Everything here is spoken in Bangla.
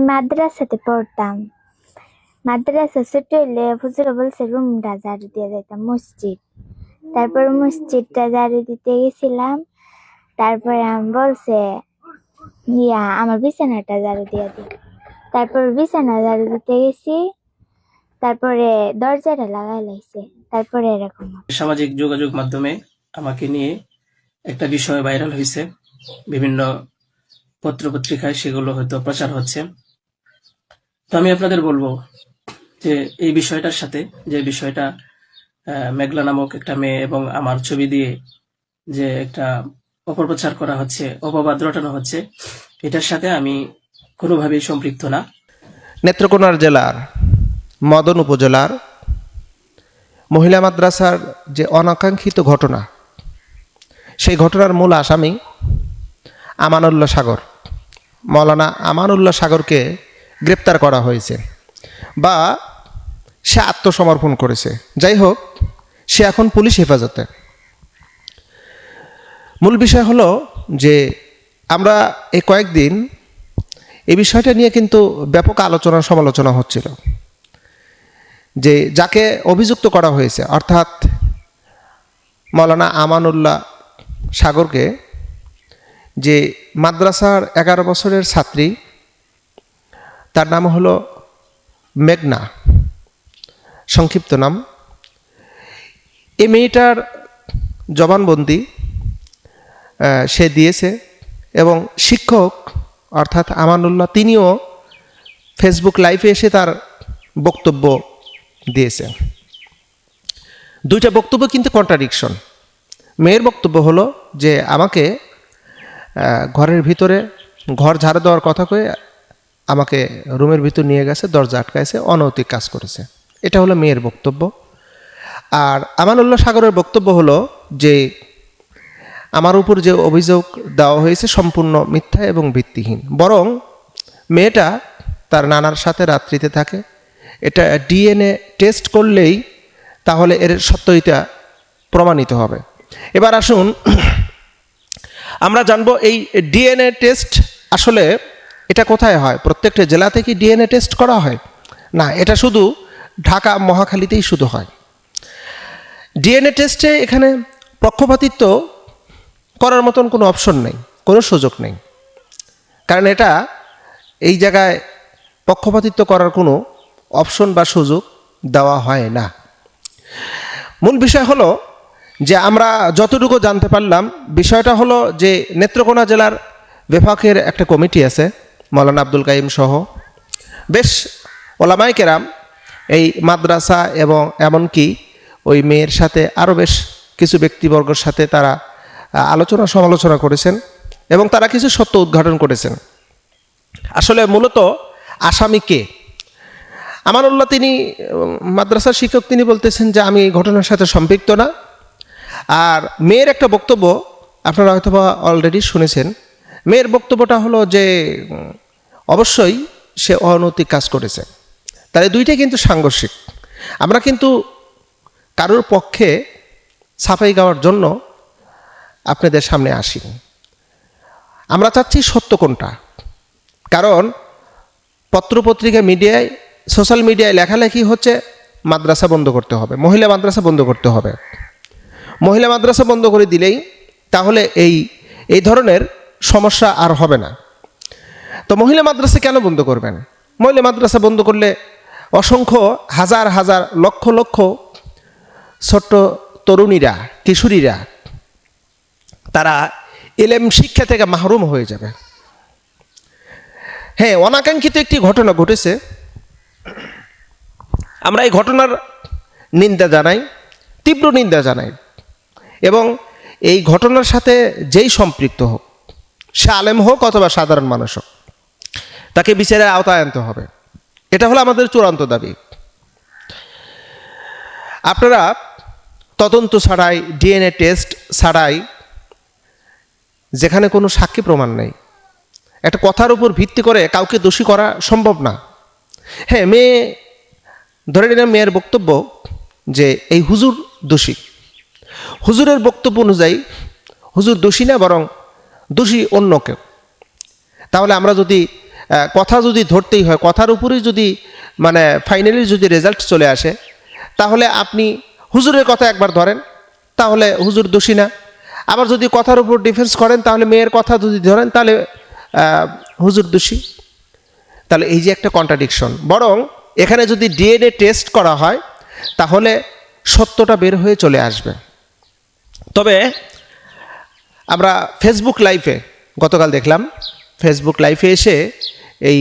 মাদ্রাসাতে পড়তাম। মাদ্রাসা ছোট হইলে হুজুর বলছে রুমটা ঝাড়ু দিয়ে যাইতাম মসজিদ। তারপর মসজিদটা ঝাড়ু দিতে গেছিলাম। তারপরে আমি বলছে আমার বিছানাটা ঝাড়ু দিয়ে দিই। তারপর বিছানা ঝাড়ু দিতে গেছি। তারপরে দরজাটা লাগাই লাইছে। তারপরে এরকম সামাজিক যোগাযোগ মাধ্যমে আমাকে নিয়ে একটা বিষয় ভাইরাল হয়েছে, বিভিন্ন পত্রপত্রিকায় সেগুলো হয়তো প্রচার হচ্ছে। তো আমি আপনাদের বলবো যে এই বিষয়টার সাথে, যে বিষয়টা মেঘলা নামক একটা মেয়ে এবং আমার ছবি দিয়ে যে একটা অপপ্রচার করা হচ্ছে, অপবাদ রটানো হচ্ছে, এটার সাথে আমি কোনোভাবেই সম্পৃক্ত না। নেত্রকোনা জেলার মদন উপজেলার মহিলা মাদ্রাসার যে অনাকাঙ্ক্ষিত ঘটনা, সেই ঘটনার মূল আসামি আমানুল্লাহ সাগর, মৌলানা আমানুল্লাহ সাগরকে গ্রেপ্তার করা হয়েছে বা সে আত্মসমর্পণ করেছে। যাই হোক, সে এখন পুলিশ হেফাজতে। মূল বিষয় হলো যে আমরা এই কয়েকদিন এই বিষয়টা নিয়ে কিন্তু ব্যাপক আলোচনা সমালোচনা হচ্ছিল, যে যাকে অভিযুক্ত করা হয়েছে অর্থাৎ মৌলানা আমানুল্লাহ সাগরকে, যে মাদ্রাসার 11 বছরের ছাত্রী, তার নাম হলো মেঘনা, সংক্ষিপ্ত নাম। এই মেয়েটার জবানবন্দি সে দিয়েছে এবং শিক্ষক অর্থাৎ আমানুল্লাহ তিনিও ফেসবুক লাইভে এসে তার বক্তব্য দিয়েছে। দুইটা বক্তব্য কিন্তু কন্ট্রাডিকশন। মেয়ের বক্তব্য হলো যে আমাকে ঘরের ভিতরে ঘর ঝাড়ু দেওয়ার কথা কয়ে আমাকে রুমের ভিতর নিয়ে গেছে, দরজা আটকাইছে, অনৈতিক কাজ করেছে। এটা হলো মেয়ের বক্তব্য। আর আমানুল্লাহ সাগরের বক্তব্য হলো যে আমার উপর যে অভিযোগ দেওয়া হয়েছে সম্পূর্ণ মিথ্যা এবং ভিত্তিহীন, বরং মেয়েটা তার নানার সাথে রাত্রিতে থাকে, এটা ডিএনএ টেস্ট করলেই তাহলে এর সত্যতা প্রমাণিত হবে। এবার আসুন আমরা জানবো এই ডিএনএ টেস্ট আসলে এটা কোথায় হয়। প্রত্যেকটা জেলাতে কি ডিএনএ টেস্ট করা হয়? না, এটা শুধু ঢাকা মহাখালীতেই শুধু হয়। ডিএনএ টেস্টে এখানে পক্ষপাতিত্ব করার মতন কোনো অপশন নেই, কোনো সুযোগ নেই, কারণ এটা এই জায়গায় পক্ষপাতিত্ব করার কোনো অপশন বা সুযোগ দেওয়া হয় না। মূল বিষয় হলো যে আমরা যতটুকু জানতে পারলাম, বিষয়টা হলো যে নেত্রকোনা জেলার বেফাকের একটা কমিটি আছে, মৌলানা আব্দুল কাইম সহ বেশ ওলামায়ে কেরাম এই মাদ্রাসা এবং এমনকি ওই মেয়ের সাথে আরও বেশ কিছু ব্যক্তিবর্গের সাথে তারা আলোচনা সমালোচনা করেছেন এবং তারা কিছু সত্য উদ্ঘাটন করেছেন। আসলে মূলত আসামি কে? আমানুল্লাহ তিনি মাদ্রাসার শিক্ষক, তিনি বলতেছেন যে আমি ঘটনার সাথে সম্পৃক্ত না। আর মেয়ের একটা বক্তব্য আপনারা হয়তো বা অলরেডি শুনেছেন। মেয়ের বক্তব্যটা হলো যে অবশ্যই সে অনৈতিক কাজ করেছে। তাহলে দুইটাই কিন্তু সাংঘর্ষিক। আমরা কিন্তু কারোর পক্ষে সাফাই গাওয়ার জন্য আপনাদের সামনে আসি। আমরা চাচ্ছি সত্য কোনটা, কারণ পত্রপত্রিকা, মিডিয়ায়, সোশ্যাল মিডিয়ায় লেখালেখি হচ্ছে মাদ্রাসা বন্ধ করতে হবে, মহিলা মাদ্রাসা বন্ধ করতে হবে। মহিলা মাদ্রাসা বন্ধ করে দিলেই তাহলে এই ধরনের সমস্যা আর হবে না। তো মহিলা মাদ্রাসা কেন বন্ধ করবেন? মহিলা মাদ্রাসা বন্ধ করলে অসংখ্য হাজার হাজার লক্ষ লক্ষ ছোট্ট তরুণীরা, কিশোরীরা তারা ইলম শিক্ষা থেকে মাহরুম হয়ে যাবে। হ্যাঁ, অনাকাঙ্ক্ষিত একটি ঘটনা ঘটেছে। আমরা এই ঘটনার নিন্দা জানাই, তীব্র নিন্দা জানাই, এবং এই ঘটনার সাথে যেই সম্পৃক্ত হোক, সে আলেম হোক অথবা সাধারণ মানুষ হোক, তাকে বিচারের আওতায় আনতে হবে। এটা হলো আমাদের চূড়ান্ত দাবি। আপনারা তদন্ত ছাড়াই, ডিএনএ টেস্ট ছাড়াই, যেখানে কোনো সাক্ষী প্রমাণ নেই, একটা কথার উপর ভিত্তি করে কাউকে দোষী করা সম্ভব না। হ্যাঁ, মেয়ে ধরে নিলাম মেয়ের বক্তব্য যে এই হুজুর দোষী। হুজুরের বক্তব্য অনুযায়ী হুজুর দোষী না, বরং দোষী অন্য কেউ। তাহলে আমরা যদি কথা যদি ধরতেই হয়, কথার উপরেই যদি মানে ফাইনালি যদি রেজাল্ট চলে আসে, তাহলে আপনি হুজুরের কথা একবার ধরেন, তাহলে হুজুর দোষী না। আবার যদি কথার উপর ডিফেন্স করেন, তাহলে মেয়ের কথা যদি ধরেন, তাহলে হুজুর দোষী। তাহলে এই যে একটা কন্ট্রাডিকশন, বরং এখানে যদি ডিএনএ টেস্ট করা হয় তাহলে সত্যটা বের হয়ে চলে আসবে। তবে আমরা ফেসবুক লাইভে গতকাল দেখলাম, ফেসবুক লাইভে এসে এই